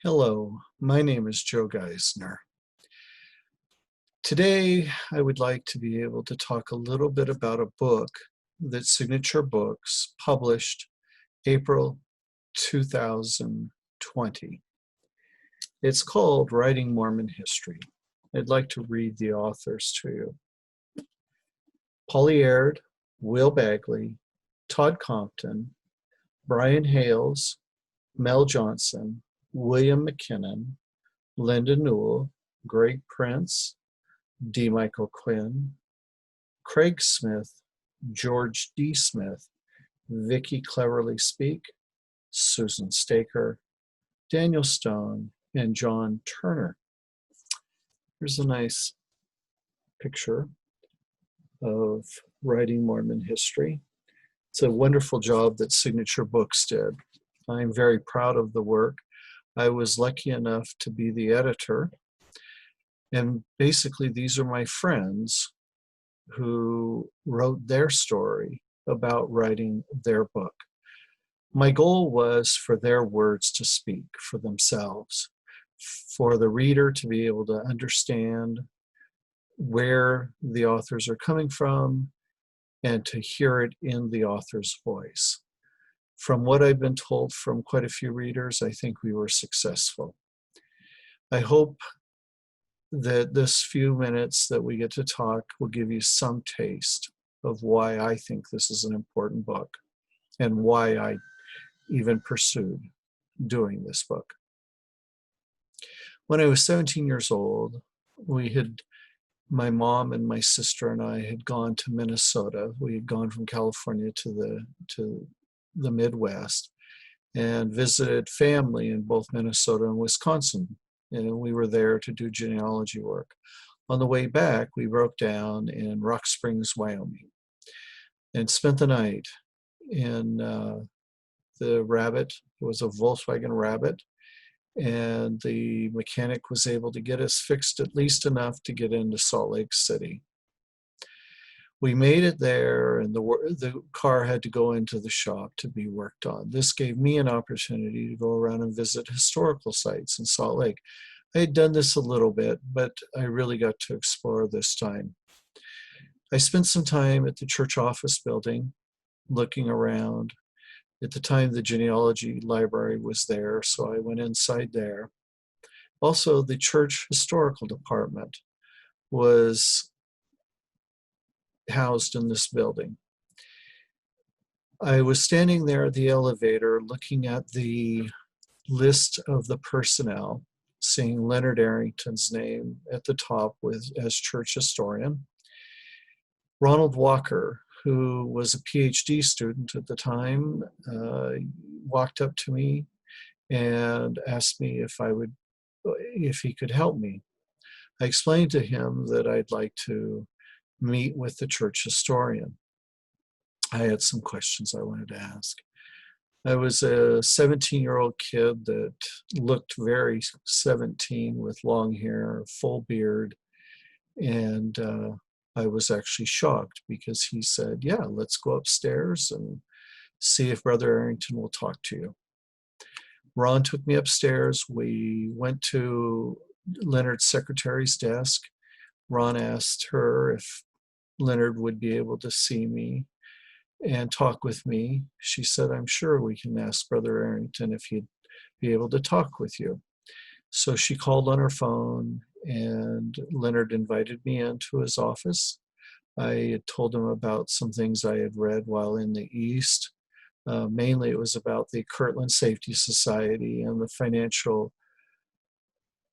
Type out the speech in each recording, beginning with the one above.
Hello, my name is Joe Geisner. Today, I would like to be able to talk a little bit about a book that Signature Books published April 2020. It's called Writing Mormon History. I'd like to read the authors to you. Polly Aird, Will Bagley, Todd Compton, Brian Hales, Mel Johnson, William McKinnon, Linda Newell, Greg Prince, D. Michael Quinn, Craig Smith, George D. Smith, Vicki Cleverly Speak, Susan Staker, Daniel Stone, and John Turner. Here's a nice picture of Writing Mormon History. It's a wonderful job that Signature Books did. I'm very proud of the work. I was lucky enough to be the editor. And basically, these are my friends who wrote their story about writing their book. My goal was for their words to speak for themselves, for the reader to be able to understand where the authors are coming from and to hear it in the author's voice. From what I've been told from quite a few readers, I think we were successful. I hope that this few minutes that we get to talk will give you some taste of why I think this is an important book and why I even pursued doing this book. When I was 17 years old, my mom and my sister and I had gone to Minnesota. We had gone from California to the Midwest and visited family in both Minnesota and Wisconsin. And we were there to do genealogy work. On the way back, we broke down in Rock Springs, Wyoming, and spent the night in the Rabbit. It was a Volkswagen Rabbit, and the mechanic was able to get us fixed at least enough to get into Salt Lake City. We made it there, and the car had to go into the shop to be worked on. This gave me an opportunity to go around and visit historical sites in Salt Lake. I had done this a little bit, but I really got to explore this time. I spent some time at the church office building, looking around. At the time, the genealogy library was there, so I went inside there. Also, the church historical department was housed in this building. I was standing there at the elevator looking at the list of the personnel, seeing Leonard Arrington's name at the top as church historian. Ronald Walker, who was a PhD student at the time, walked up to me and asked me if he could help me. I explained to him that I'd like to meet with the church historian. I had some questions I wanted to ask. I was a 17-year-old kid that looked very 17 with long hair, full beard, and I was actually shocked because he said, "Yeah, let's go upstairs and see if Brother Arrington will talk to you." Ron took me upstairs. We went to Leonard's secretary's desk. Ron asked her if Leonard would be able to see me and talk with me. She said, "I'm sure we can ask Brother Arrington if he'd be able to talk with you." So she called on her phone, and Leonard invited me into his office. I had told him about some things I had read while in the East. Mainly it was about the Kirtland Safety Society and the financial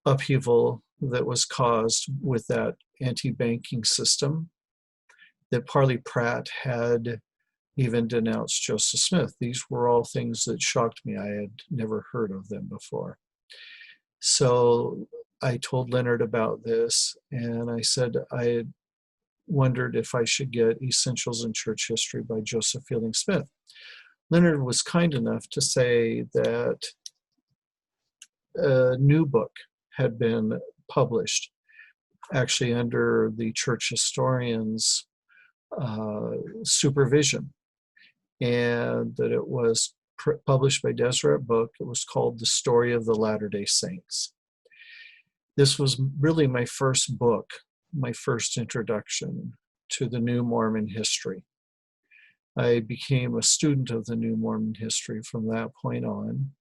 upheaval that was caused with that anti-banking system, that Parley Pratt had even denounced Joseph Smith. These were all things that shocked me. I had never heard of them before. So I told Leonard about this, and I said I had wondered if I should get Essentials in Church History by Joseph Fielding Smith. Leonard was kind enough to say that a new book had been published, actually under the church historian's supervision, and that it was published by Deseret Book. It was called The Story of the Latter-day Saints. This was really my first book, my first introduction to the New Mormon History. I became a student of the New Mormon History from that point on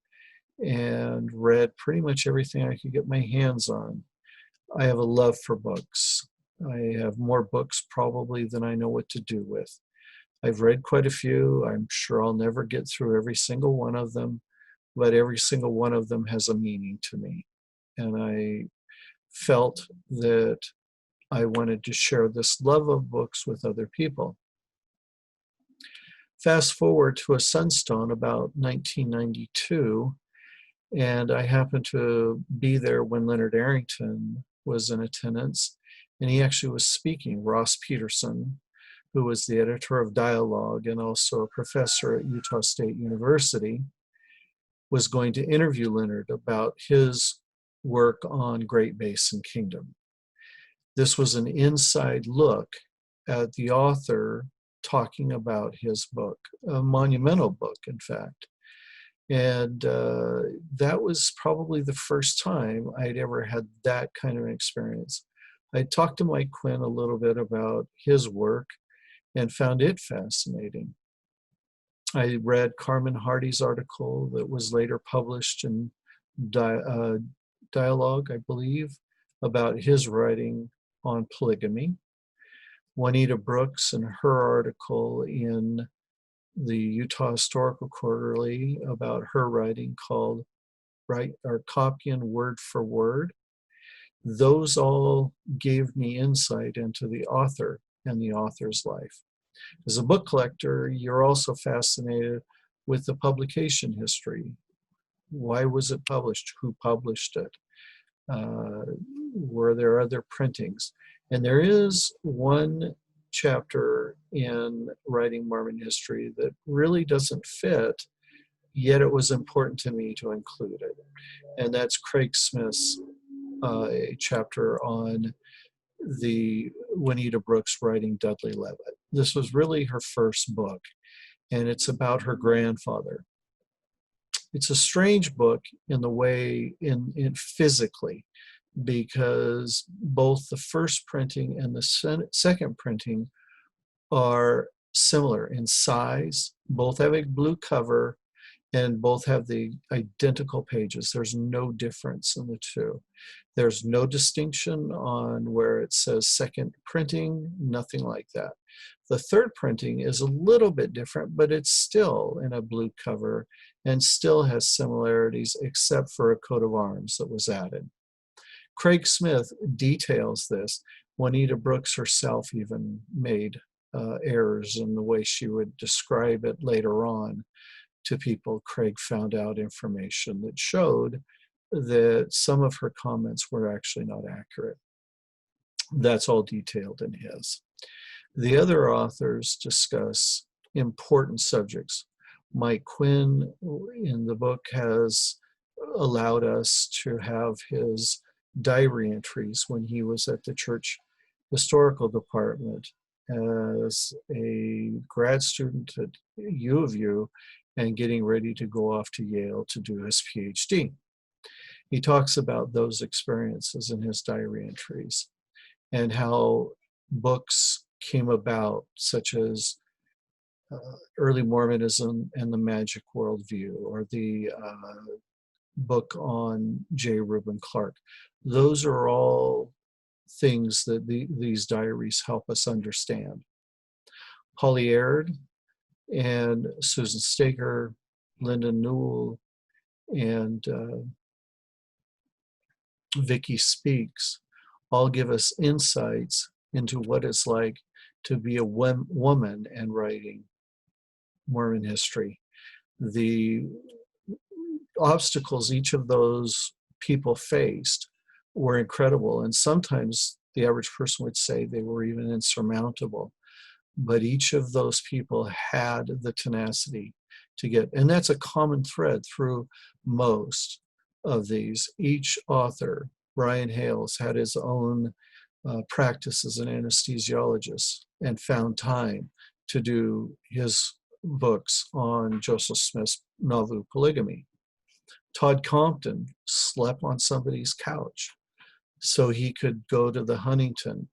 and read pretty much everything I could get my hands on. I have a love for books. I have more books probably than I know what to do with. I've read quite a few. I'm sure I'll never get through every single one of them, but every single one of them has a meaning to me. And I felt that I wanted to share this love of books with other people. Fast forward to a sunstone about 1992, and I happened to be there when Leonard Arrington was in attendance, and he actually was speaking. Ross Peterson, who was the editor of Dialogue and also a professor at Utah State University, was going to interview Leonard about his work on Great Basin Kingdom. This was an inside look at the author talking about his book, a monumental book, in fact. And that was probably the first time I'd ever had that kind of experience. I talked to Mike Quinn a little bit about his work and found it fascinating. I read Carmen Hardy's article that was later published in Dialogue, I believe, about his writing on polygamy. Juanita Brooks and her article in the Utah Historical Quarterly about her writing called Copyian Word for Word. Those all gave me insight into the author and the author's life. As a book collector, you're also fascinated with the publication history. Why was it published? Who published it? Were there other printings? And there is one chapter in Writing Mormon History that really doesn't fit, yet it was important to me to include it. And that's Craig Smith's chapter on the Juanita Brooks writing Dudley Levitt. This was really her first book, and it's about her grandfather. It's a strange book in the way, in physically, because both the first printing and the second printing are similar in size. Both have a blue cover, and both have the identical pages. There's no difference in the two. There's no distinction on where it says second printing, nothing like that. The third printing is a little bit different, but it's still in a blue cover and still has similarities except for a coat of arms that was added. Craig Smith details this. Juanita Brooks herself even made errors in the way she would describe it later on to people. Craig found out information that showed that some of her comments were actually not accurate. That's all detailed in his. The other authors discuss important subjects. Mike Quinn in the book has allowed us to have his diary entries when he was at the church historical department as a grad student at U of U and getting ready to go off to Yale to do his PhD. He talks about those experiences in his diary entries and how books came about, such as Early Mormonism and the Magic Worldview, or the book on J. Reuben Clark. Those are all things that these diaries help us understand. Holly Aird and Susan Staker, Lyndon Newell, and Vicky Speaks all give us insights into what it's like to be a woman and writing Mormon history. The obstacles each of those people faced were incredible, and sometimes the average person would say they were even insurmountable. But each of those people had the tenacity to get, and that's a common thread through most of these. Each author, Brian Hales, had his own practice as an anesthesiologist and found time to do his books on Joseph Smith's Nauvoo polygamy. Todd Compton slept on somebody's couch so he could go to the Huntington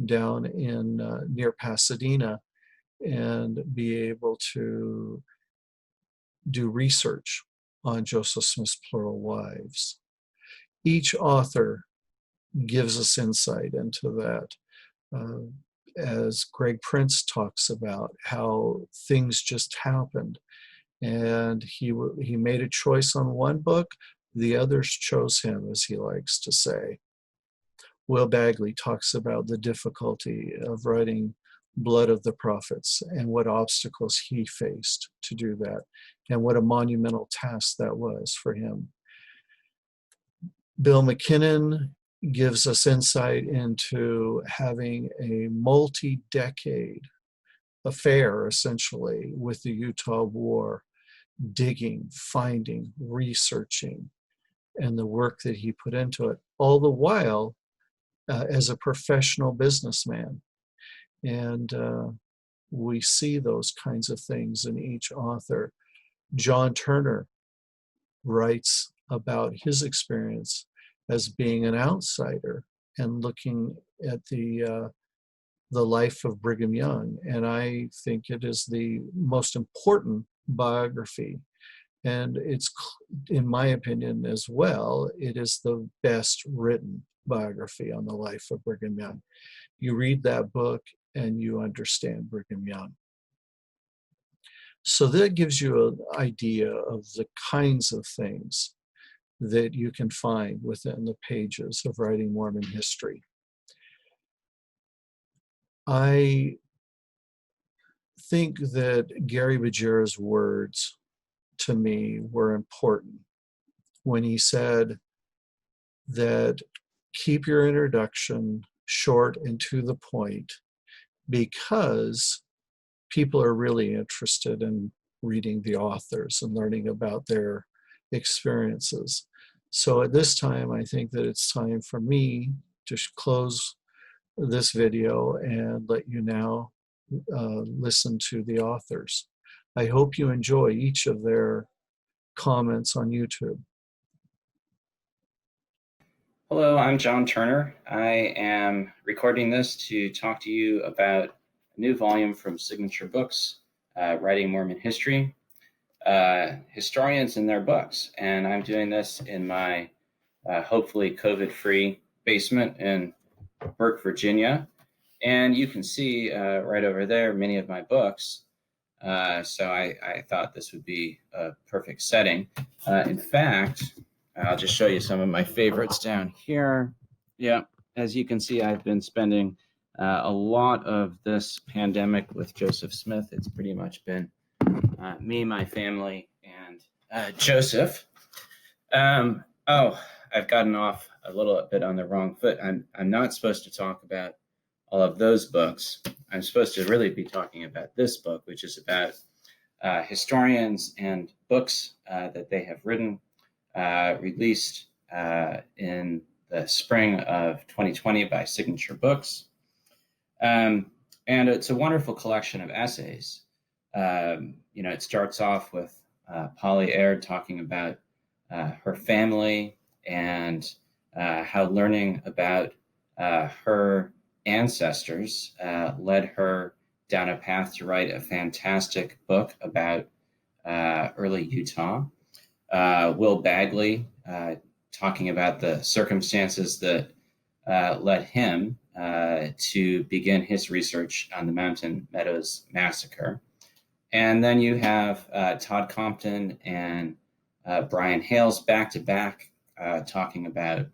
down in near Pasadena and be able to do research on Joseph Smith's plural wives. Each author gives us insight into that. As Greg Prince talks about how things just happened, and he made a choice on one book, the others chose him, as he likes to say. Will Bagley talks about the difficulty of writing Blood of the Prophets and what obstacles he faced to do that, and what a monumental task that was for him. Bill McKinnon gives us insight into having a multi-decade affair, essentially, with the Utah War, digging, finding, researching, and the work that he put into it, all the while as a professional businessman. And we see those kinds of things in each author. John Turner writes about his experience as being an outsider and looking at the life of Brigham Young. And I think it is the most important biography. And it's, in my opinion as well, it is the best written biography on the life of Brigham Young. You read that book and you understand Brigham Young. So that gives you an idea of the kinds of things that you can find within the pages of Writing Mormon History. I think that Gary Bajira's words to me were important when he said that keep your introduction short and to the point, because people are really interested in reading the authors and learning about their experiences. So at this time, I think that it's time for me to close this video and let you now listen to the authors. I hope you enjoy each of their comments on YouTube. Hello, I'm John Turner. I am recording this to talk to you about a new volume from Signature Books, Writing Mormon History, historians and their books. And I'm doing this in my hopefully COVID-free basement in Burke, Virginia. And you can see right over there many of my books. So I thought this would be a perfect setting. In fact, I'll just show you some of my favorites down here. Yeah, as you can see, I've been spending a lot of this pandemic with Joseph Smith. It's pretty much been me, my family, and Joseph. I've gotten off a little bit on the wrong foot. I'm not supposed to talk about all of those books. I'm supposed to really be talking about this book, which is about historians and books that they have written, released in the spring of 2020 by Signature Books. And it's a wonderful collection of essays. It starts off with Polly Aird talking about her family and how learning about her ancestors led her down a path to write a fantastic book about early Utah. Will Bagley talking about the circumstances that led him to begin his research on the Mountain Meadows Massacre. And then you have Todd Compton and Brian Hales back to back talking about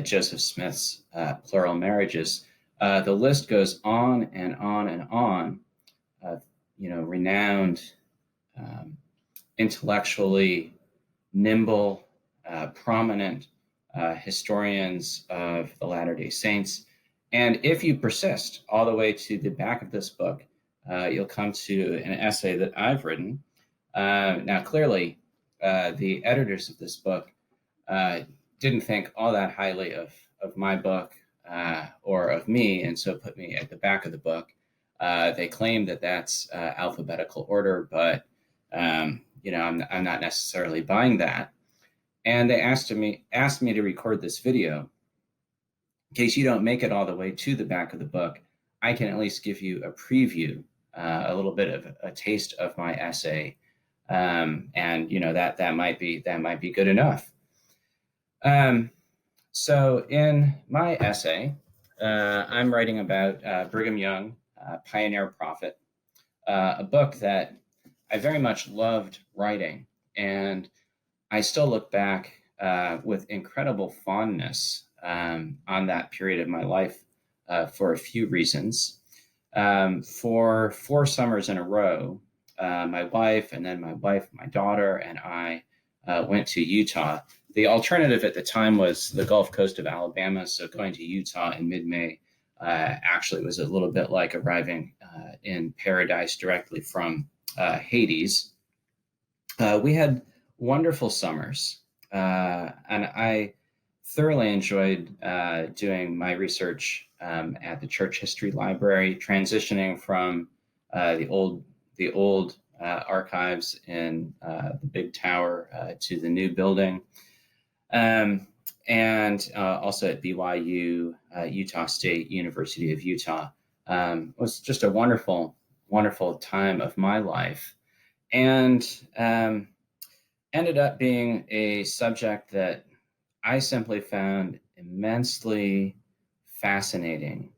Joseph Smith's plural marriages. The list goes on and on and on. Renowned, intellectually nimble, prominent historians of the Latter-day Saints. And if you persist all the way to the back of this book, you'll come to an essay that I've written. Now, clearly, the editors of this book didn't think all that highly of my book or of me, and so put me at the back of the book. They claim that that's alphabetical order, but I'm not necessarily buying that. And they asked me to record this video. In case you don't make it all the way to the back of the book, I can at least give you a preview, a little bit of a taste of my essay, and that might be good enough. So in my essay, I'm writing about Brigham Young, Pioneer Prophet, a book that I very much loved writing, and I still look back with incredible fondness on that period of my life for a few reasons. For 4 summers in a row, my wife, my daughter, and I went to Utah. The alternative at the time was the Gulf Coast of Alabama, so going to Utah in mid-May actually was a little bit like arriving in paradise directly from Hades. We had wonderful summers, and I thoroughly enjoyed doing my research at the Church History Library, transitioning from the old archives in the big tower to the new building, and also at BYU, Utah State University of Utah. It was just a wonderful time of my life, and ended up being a subject that I simply found immensely fascinating,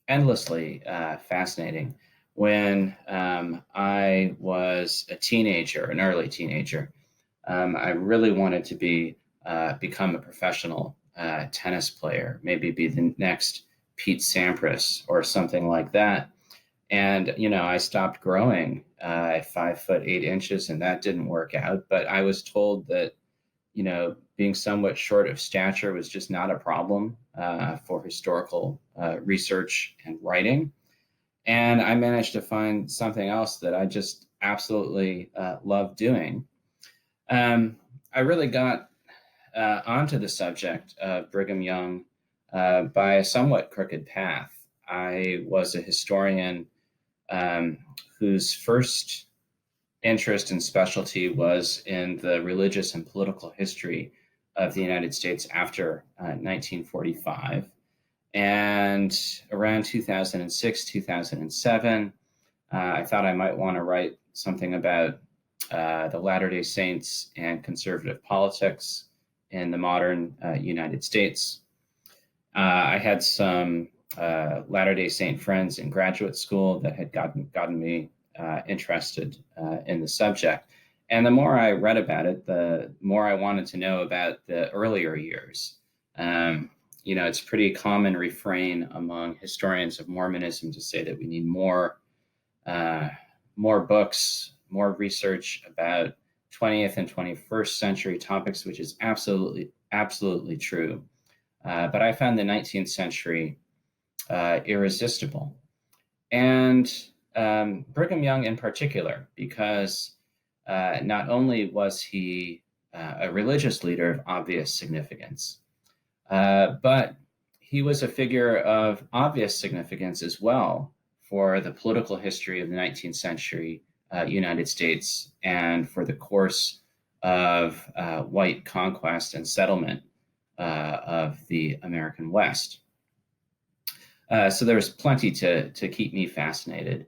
endlessly fascinating, when I was a teenager, an early teenager. I really wanted to become a professional tennis player, maybe be the next Pete Sampras or something like that. And, I stopped growing at 5'8", and that didn't work out. But I was told that, being somewhat short of stature was just not a problem for historical research and writing. And I managed to find something else that I just absolutely loved doing. I really got onto the subject of Brigham Young by a somewhat crooked path. I was a historian whose first interest and specialty was in the religious and political history of the United States after 1945. And around 2006, 2007, I thought I might want to write something about the Latter-day Saints and conservative politics in the modern United States. I had some Latter-day Saint friends in graduate school that had gotten me interested in the subject. And the more I read about it, the more I wanted to know about the earlier years. It's a pretty common refrain among historians of Mormonism to say that we need more books, more research about 20th and 21st century topics, which is absolutely true. But I found the 19th century irresistible. And Brigham Young in particular, because not only was he a religious leader of obvious significance, but he was a figure of obvious significance as well for the political history of the 19th century United States and for the course of white conquest and settlement of the American West. So there was plenty to keep me fascinated.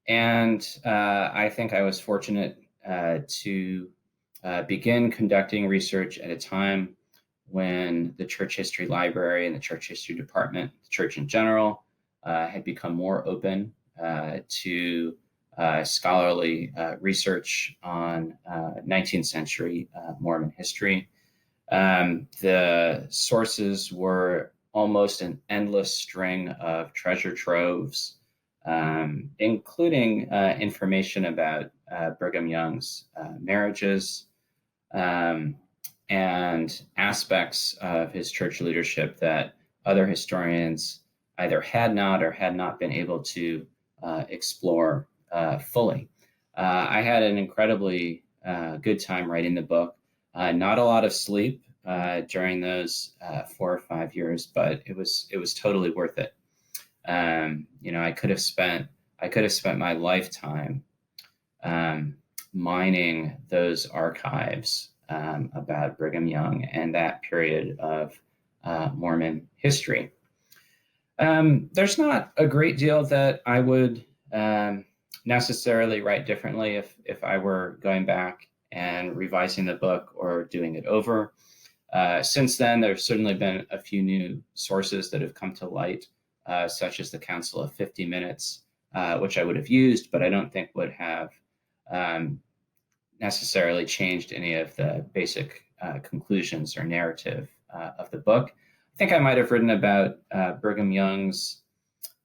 And I think I was fortunate to begin conducting research at a time when the Church History Library and the Church History Department, the church in general, had become more open to scholarly research on 19th century Mormon history. The sources were almost an endless string of treasure troves, including information about Brigham Young's marriages and aspects of his church leadership that other historians either had not been able to explore fully. I had an incredibly good time writing the book. Not a lot of sleep during those 4 or 5 years, but it was totally worth it. I could have spent I could have spent my lifetime mining those archives about Brigham Young and that period of Mormon history. There's not a great deal that I would necessarily write differently if I were going back and revising the book or doing it over. Since then, there's certainly been a few new sources that have come to light, such as the Council of 50 Minutes, which I would have used, but I don't think would have necessarily changed any of the basic conclusions or narrative of the book. I think I might have written about Brigham Young's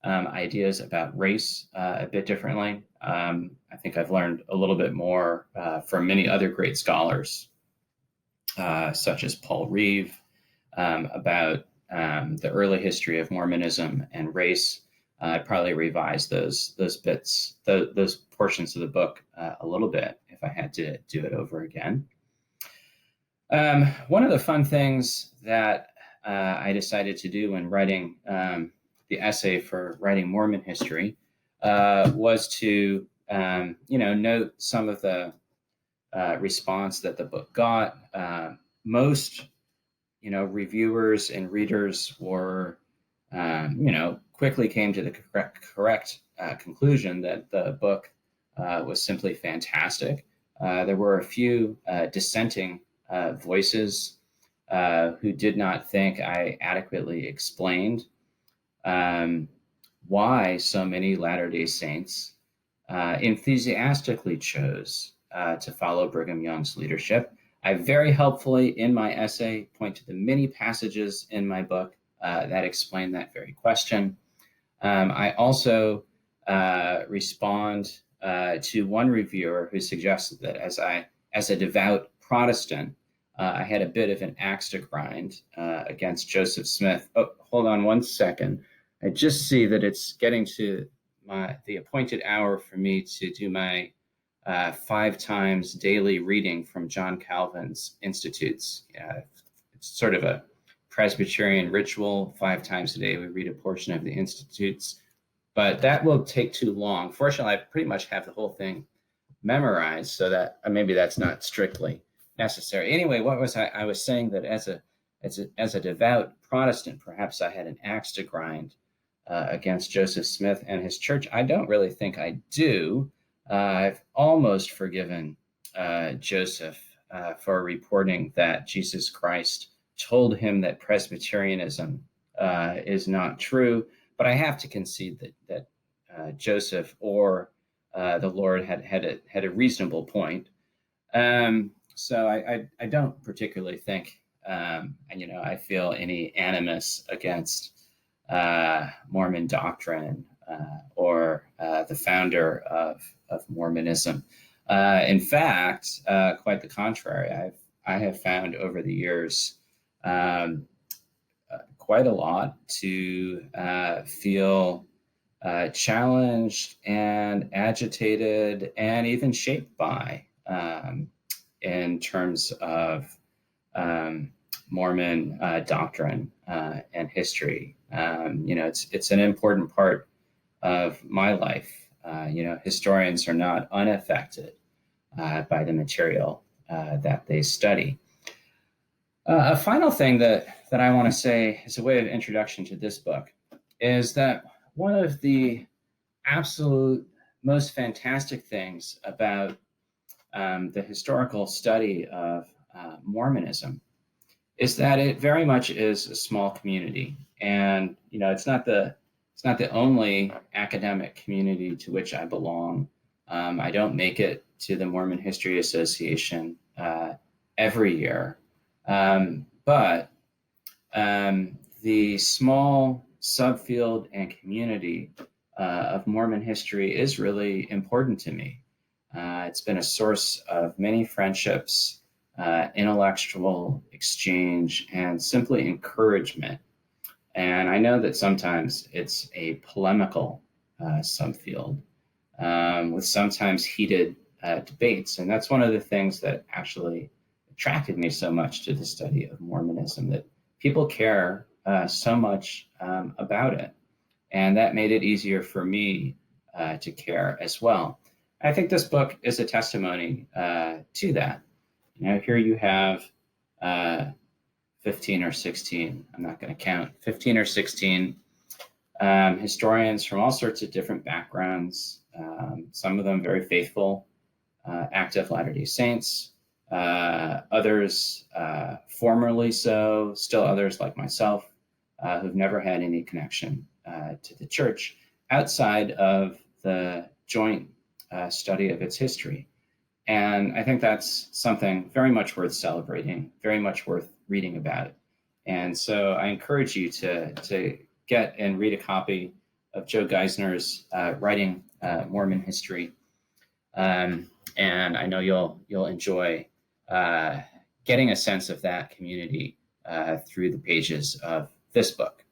ideas about race a bit differently. I think I've learned a little bit more from many other great scholars, such as Paul Reeve, about the early history of Mormonism and race. I'd probably revise those bits, those portions of the book a little bit if I had to do it over again. One of the fun things that I decided to do when writing the essay for writing Mormon history was to, note some of the response that the book got. Most, reviewers and readers were, quickly came to the correct conclusion that the book was simply fantastic. There were a few dissenting voices who did not think I adequately explained why so many Latter-day Saints enthusiastically chose to follow Brigham Young's leadership. I very helpfully, in my essay, point to the many passages in my book that explain that very question. I also respond to one reviewer who suggested that as a devout Protestant, I had a bit of an axe to grind against Joseph Smith. Oh, hold on one second. I just see that it's getting to the appointed hour for me to do my 5 times daily reading from John Calvin's Institutes. It's sort of a Presbyterian ritual. 5 times a day, we read a portion of the Institutes, but that will take too long. Fortunately, I pretty much have the whole thing memorized, so that maybe that's not strictly necessary. Anyway, what was I was saying that as a devout Protestant, perhaps I had an axe to grind against Joseph Smith and his church. I don't really think I do. I've almost forgiven Joseph for reporting that Jesus Christ told him that Presbyterianism is not true, but I have to concede that Joseph or the Lord had a reasonable point. So I don't particularly think, I feel any animus against Mormon doctrine or the founder of Mormonism. In fact, quite the contrary. I have found over the years quite a lot to feel challenged and agitated and even shaped by in terms of Mormon doctrine and history. It's an important part of my life. Historians are not unaffected by the material that they study. A final thing that I want to say as a way of introduction to this book is that one of the absolute most fantastic things about the historical study of Mormonism is that it very much is a small community, and it's not the only academic community to which I belong. I don't make it to the Mormon History Association every year, but the small subfield and community of Mormon history is really important to me. It's been a source of many friendships, intellectual exchange, and simply encouragement. And I know that sometimes it's a polemical subfield with sometimes heated debates. And that's one of the things that actually attracted me so much to the study of Mormonism, that people care so much about it. And that made it easier for me to care as well. I think this book is a testimony to that. Here you have 15 or 16, I'm not going to count, 15 or 16 historians from all sorts of different backgrounds, some of them very faithful, active Latter-day Saints, others formerly so, still others like myself, who've never had any connection to the church outside of the joint study of its history. And I think that's something very much worth celebrating, very much worth reading about. And so I encourage you to get and read a copy of Joe Geisner's writing, Mormon History. And I know you'll enjoy getting a sense of that community through the pages of this book.